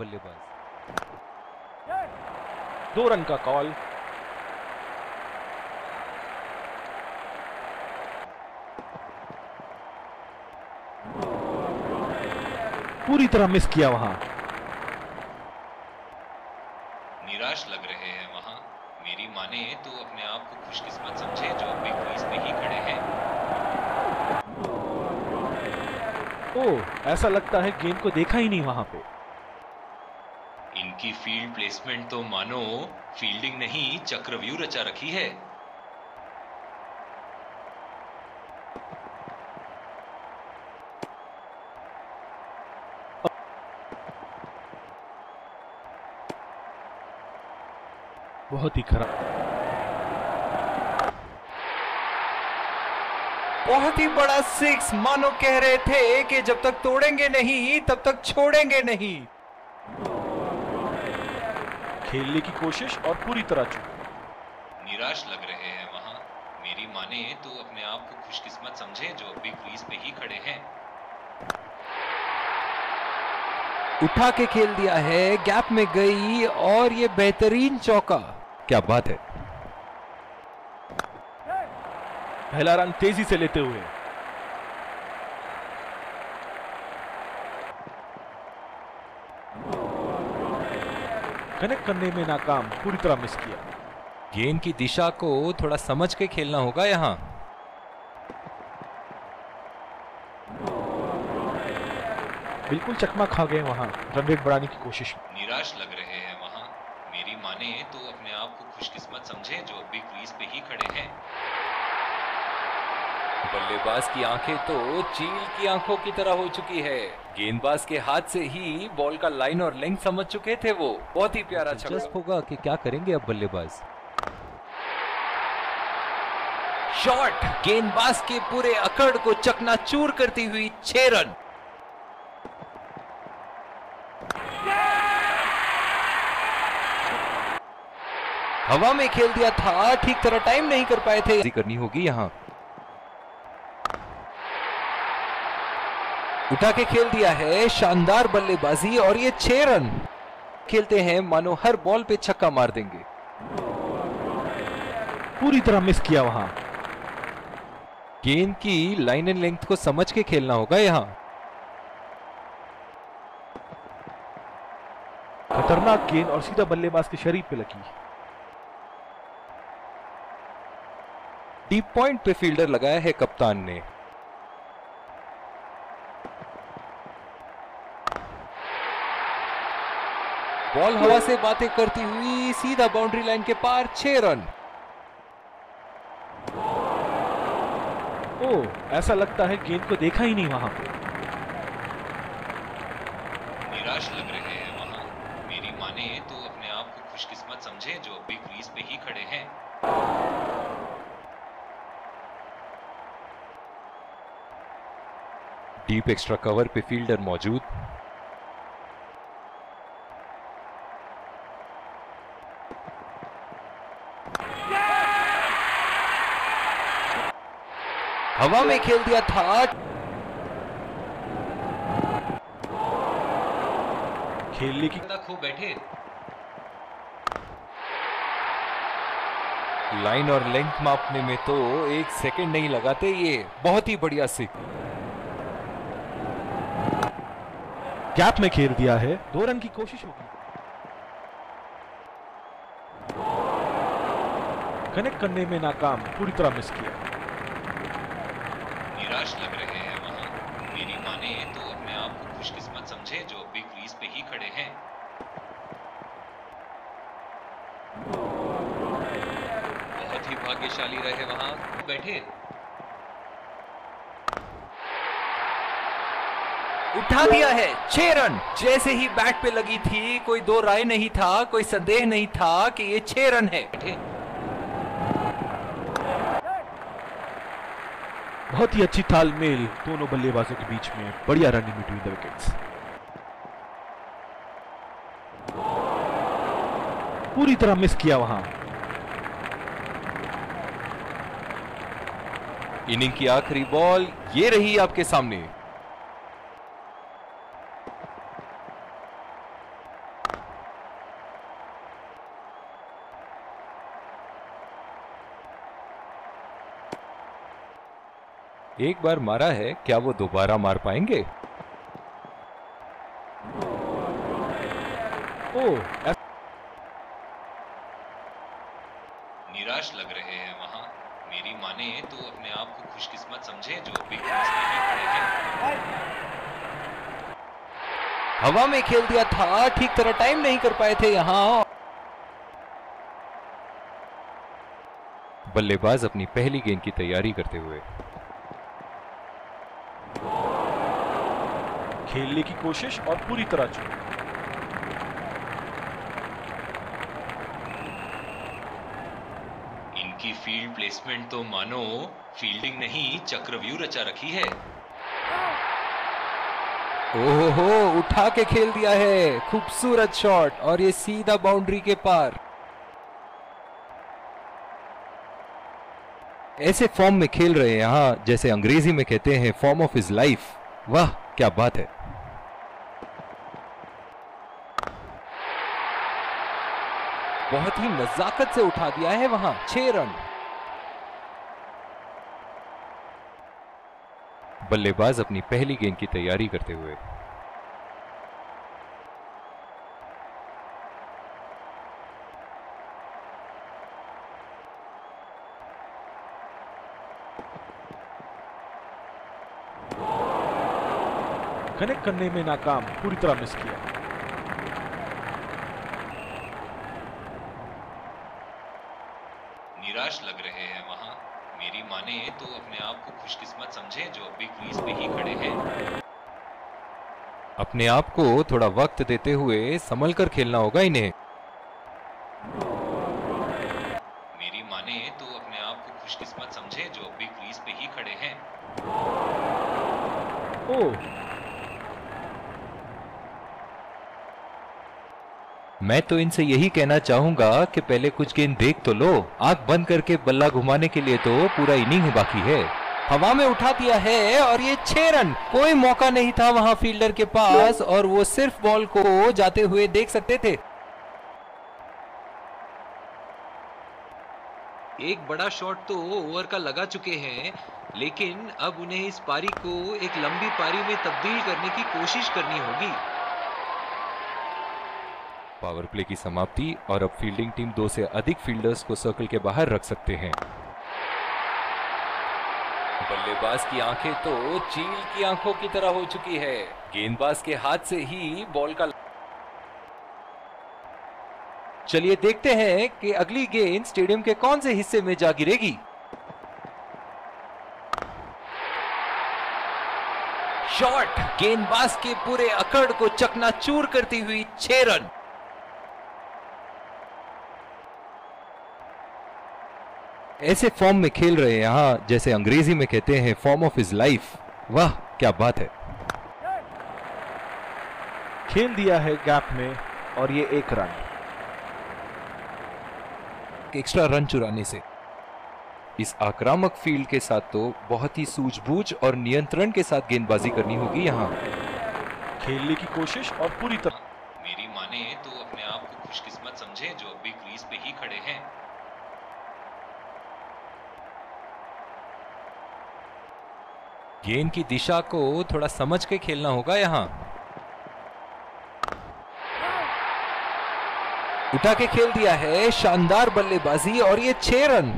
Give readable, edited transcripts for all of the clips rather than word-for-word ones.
बल्लेबाज 2 रन का कॉल। पूरी तरह मिस किया वहां। निराश लग रहे हैं वहां। मेरी माने तो अपने आप को खुशकिस्मत समझे जो अभी क्रीज पे ही खड़े हैं। ओह, ऐसा लगता है गेंद को देखा ही नहीं वहां पे। इनकी फील्ड प्लेसमेंट तो मानो फील्डिंग नहीं चक्रव्यूह रचा रखी है। बहुत ही खराब। बहुत ही बड़ा 6। मानो कह रहे थे कि जब तक तोड़ेंगे नहीं तब तक छोड़ेंगे नहीं। खेलने की कोशिश और पूरी तरह चूक। निराश लग रहे हैं वहां। मेरी माने तो अपने आप को खुशकिस्मत समझे जो अभी क्रीज पे ही खड़े हैं। उठा के खेल दिया है, गैप में गई और ये बेहतरीन चौका। क्या बात है। पहला रन तेजी से लेते हुए। कनेक्ट करने में नाकाम, पूरी तरह मिस किया। गेंद की दिशा को थोड़ा समझ के खेलना होगा यहां। बिल्कुल चकमा खा गए वहां। रन रेट बढ़ाने की कोशिश। निराश लग रहे हैं वहां। मेरी माने तो अपने आप को खुशकिस्मत समझे जो अभी क्रीज पे ही खड़े हैं। बल्लेबाज की आंखें तो चील की आंखों की तरह हो चुकी है। गेंदबाज के हाथ से ही बॉल का लाइन और लेंथ समझ चुके थे वो। बहुत ही प्यारा छक्का। दिलचस्प होगा कि क्या करेंगे अब बल्लेबाज। शॉट गेंदबाज के पूरे अकड़ को चकनाचूर करती हुई 6 रन। हवा में खेल दिया था, ठीक तरह टाइम नहीं कर पाए थे। करनी होगी यहां। उठा के खेल दिया है, शानदार बल्लेबाजी और ये 6 रन। खेलते हैं मानो हर बॉल पे छक्का मार देंगे। पूरी तरह मिस किया वहां। गेंद की लाइन एंड लेंथ को समझ के खेलना होगा यहां। खतरनाक गेंद और सीधा बल्लेबाज के शरीर पे लगी। डीप पॉइंट पे फील्डर लगाया है कप्तान ने। बॉल हवा से बातें करती हुई सीधा बाउंड्री लाइन के पार 6 रन। ओह, ऐसा लगता है गेंद को देखा ही नहीं वहां पे। निराश लग रहे हैं वहां। मेरी माने तो अपने आप को खुशकिस्मत समझे जो अभी क्रीज पे ही खड़े हैं। डीप एक्स्ट्रा कवर पे फील्डर मौजूद। हवा में खेल दिया था। खेलने की खो बैठे। लाइन और लेंथ मापने में तो 1 सेकंड नहीं लगाते ये। बहुत ही बढ़िया सिक। गैप में खेल दिया है। 2 रन की कोशिश होगी। कनेक्ट करने में नाकाम, पूरी तरह मिस किया। निराश लग रहे हैं वहां। मेरी माने तो अपने आप को खुशकिस्मत समझे जो अभी क्रीज पे ही खड़े हैं। बहुत ही भाग्यशाली रहे वहां बैठे। उठा दिया है 6 रन। जैसे ही बैट पे लगी थी कोई 2 राय नहीं था, कोई संदेह नहीं था कि ये 6 रन है। बहुत ही अच्छी तालमेल दोनों बल्लेबाजों के बीच में, बढ़िया run in between the wickets. पूरी तरह मिस किया वहां। इनिंग की आखिरी बॉल ये रही आपके सामने। एक बार मारा है, क्या वो दोबारा मार पाएंगे? निराश लग रहे हैं वहां। मेरी माने तो अपने आप को खुशकिस्मत समझे जो बिग बैश में ही खड़े हैं। हवा में खेल दिया था, ठीक तरह टाइम नहीं कर पाए थे यहां। बल्लेबाज अपनी पहली गेंद की तैयारी करते हुए खेलने की कोशिश और पूरी तरह चूक। इनकी फील्ड प्लेसमेंट तो मानो फील्डिंग नहीं चक्रव्यूह रचा रखी है। ओहो, उठा के खेल दिया है, खूबसूरत शॉट और ये सीधा बाउंड्री के पार। ऐसे फॉर्म में खेल रहे हैं यहां, जैसे अंग्रेजी में कहते हैं फॉर्म ऑफ हिज लाइफ। वाह क्या बात है। बहुत ही नजाकत से उठा दिया है वहां, 6 रन। बल्लेबाज अपनी पहली गेंद की तैयारी करते हुए कनेक्ट करने में नाकाम, पूरी तरह मिस किया। निराश लग रहे हैं वहां। मेरी माने तो अपने आप को खुशकिस्मत समझे जो बिग क्रीज पे ही खड़े हैं। अपने आप को थोड़ा वक्त देते हुए संभल कर खेलना होगा इन्हें। मेरी माने तो अपने आप को खुशकिस्मत समझे जो बिग क्रीज पे ही खड़े हैं। मैं तो इनसे यही कहना चाहूंगा कि पहले कुछ गेंद देख तो लो। आंख बंद करके बल्ला घुमाने के लिए तो पूरा इनिंग ही बाकी है। हवा में उठा दिया है और ये 6 रन। कोई मौका नहीं था वहां फील्डर के पास और वो सिर्फ बॉल को जाते हुए देख सकते थे। एक बड़ा शॉट तो ओवर का लगा चुके हैं, लेकिन अब उन्हें इस पारी को एक लंबी पारी में तब्दील करने की कोशिश करनी होगी। पावर प्ले की समाप्ति और अब फील्डिंग टीम 2 से अधिक फील्डर्स को सर्कल के बाहर रख सकते हैं। बल्लेबाज की आंखें तो चील की आंखों की तरह हो चुकी है। गेंदबाज के हाथ से ही बॉल का। चलिए देखते हैं कि अगली गेंद स्टेडियम के कौन से हिस्से में जा गिरेगी। शॉट गेंदबाज के पूरे अकड़ को चकनाचूर करती हुई 6 रन। ऐसे फॉर्म में खेल रहे हैं यहां, जैसे अंग्रेजी में कहते हैं फॉर्म ऑफ हिज लाइफ। वाह क्या बात है। खेल दिया है गैप में और ये 1 रन। एक्स्ट्रा रन चुराने से इस आक्रामक फील्ड के साथ तो बहुत ही सूझबूझ और नियंत्रण के साथ गेंदबाजी करनी होगी यहां। खेलने की कोशिश और पूरी तरह। मेरी माने तो अपने आप को खुशकिस्मत समझे जो बिग क्रीज पे ही खड़े हैं। गेंद की दिशा को थोड़ा समझ के खेलना होगा यहां। उठा के खेल दिया है, शानदार बल्लेबाजी और ये 6 रन।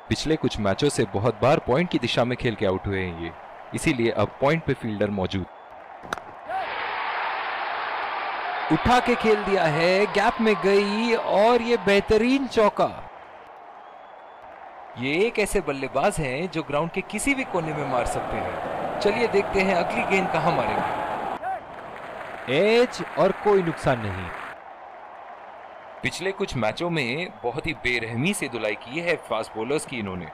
पिछले कुछ मैचों से बहुत बार पॉइंट की दिशा में खेल के आउट हुए हैं ये, इसीलिए अब पॉइंट पे फील्डर मौजूद। उठा के खेल दिया है, गैप में गई और ये बेहतरीन चौका। ये एक ऐसे बल्लेबाज हैं जो ग्राउंड के किसी भी कोने में मार सकते हैं। चलिए देखते हैं अगली गेंद कहां मारेंगे। एज और कोई नुकसान नहीं। पिछले कुछ मैचों में बहुत ही बेरहमी से धुलाई की है फास्ट बॉलर्स की इन्होंने।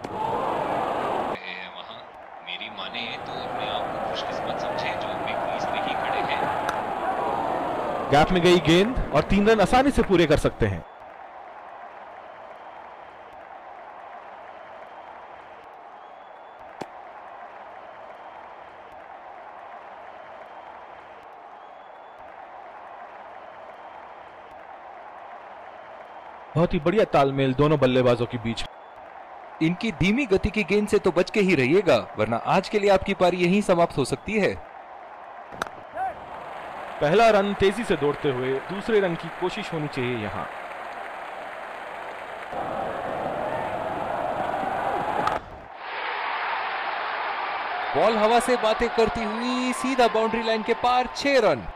रहे हैं वहां। मेरी माने तो अपने आप को खुशकिस्मत समझे जो बिग क्रीज पे ही खड़े हैं। गैप में गई गेंद और 3 रन आसानी से पूरे कर सकते हैं। बहुत ही बढ़िया तालमेल दोनों बल्लेबाजों के बीच। इनकी धीमी गति की गेंद से तो बच के ही रहिएगा, वरना आज के लिए आपकी पारी यहीं समाप्त हो सकती है। पहला रन तेजी से दौड़ते हुए दूसरे रन की कोशिश होनी चाहिए यहां। बॉल हवा से बातें करती हुई सीधा बाउंड्री लाइन के पार 6 रन।